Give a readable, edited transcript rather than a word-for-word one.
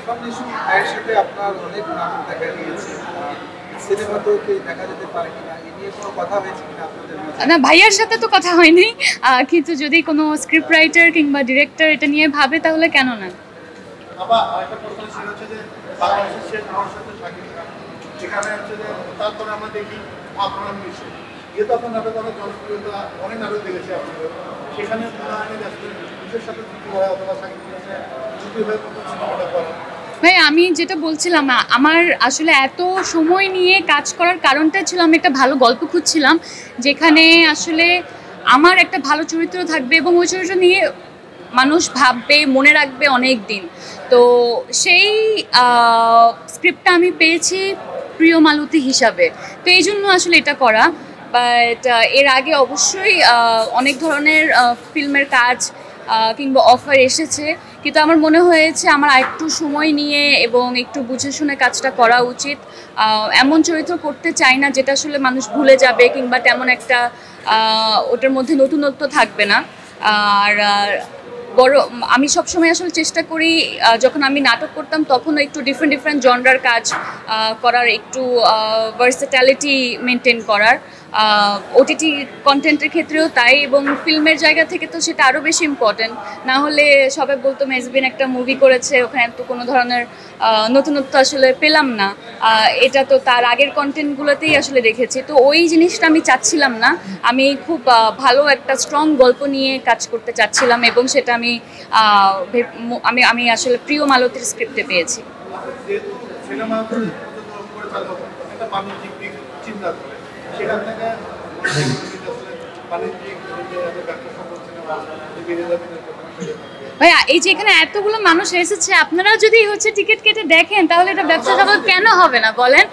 Foundation ভাইয়ের সাথে আপনার অনেক নাটক দেখা গিয়েছে, সিনেমাতেও কি দেখা যেতে পারে কিনা এ নিয়ে কোনো কথা হয়েছে কিনা আপনাদের মধ্যে? না, ভাইয়ার সাথে তো কথা হয়নি, কিন্তু যদি কোনো স্ক্রিপ্ট রাইটার কিংবা ডিরেক্টর এটা নিয়ে ভাবে তাহলে কেন না। আবার আরেকটা প্রশ্ন ছিল হচ্ছে যে বাংলাদেশের শেষ মানুষের সাথে শাকিব খান, যেখানে হচ্ছে যে তারপরে আমরা দেখি আপনার মিশে যেহেতু আপনার নাটক অনেক জনপ্রিয়তা, অনেক নাটক দেখেছি আপনাদের, সেখানে বিশের সাথে যুক্তি হয় অথবা শাকিব খানের যুক্তি হয়ে প্রথম সিনেমাটা করা। ভাই আমি যেটা বলছিলাম, আমার আসলে এত সময় নিয়ে কাজ করার কারণটা ছিল আমি একটা ভালো গল্প খুঁজছিলাম, যেখানে আসলে আমার একটা ভালো চরিত্র থাকবে এবং ওই চরিত্র নিয়ে মানুষ ভাববে, মনে রাখবে অনেক দিন। তো সেই স্ক্রিপ্টটা আমি পেয়েছি প্রিয় মালতী হিসাবে, তো এই জন্য আসলে এটা করা। বাট এর আগে অবশ্যই অনেক ধরনের ফিল্মের কাজ কিংবা অফার এসেছে, কিন্তু আমার মনে হয়েছে আমার আরেকটু সময় নিয়ে এবং একটু বুঝে শুনে কাজটা করা উচিত। এমন চরিত্র করতে চাই না যেটা আসলে মানুষ ভুলে যাবে কিংবা তেমন একটা ওটার মধ্যে নতুনত্ব থাকবে না। আর বড় আমি সবসময় আসলে চেষ্টা করি, যখন আমি নাটক করতাম তখনও একটু ডিফারেন্ট ডিফারেন্ট জনরার কাজ করার, একটু ভার্সেটালিটি মেনটেন করার। ওটিটি কন্টেন্টের ক্ষেত্রেও তাই, এবং ফিল্মের জায়গা থেকে তো সেটা আরও বেশি ইম্পর্টেন্ট। না হলে সবাই বলতো মেজবিন একটা মুভি করেছে, ওখানে তো কোনো ধরনের নতুনত্ব আসলে পেলাম না। এটা তো তার আগের কন্টেন্টগুলোতেই আসলে দেখেছি, তো ওই জিনিসটা আমি চাচ্ছিলাম না। আমি খুব ভালো একটা স্ট্রং গল্প নিয়ে কাজ করতে চাচ্ছিলাম, এবং সেটা আমি আমি আমি আসলে প্রিয় মালতীর স্ক্রিপ্টে পেয়েছি। যেহেতু সিনেমা পরিচালক একটা বাণিজ্যিক দিক চিন্তা করে, সেখান থেকে বাণিজ্যিক ব্যবসা সম্পর্ক সিনেমা ভাইয়া এই যে এখানে এতগুলো মানুষ এসেছে, আপনারা যদি টিকিট কেটে দেখেন তাহলে এটা ব্যবসা সফল কেন হবে না বলেন।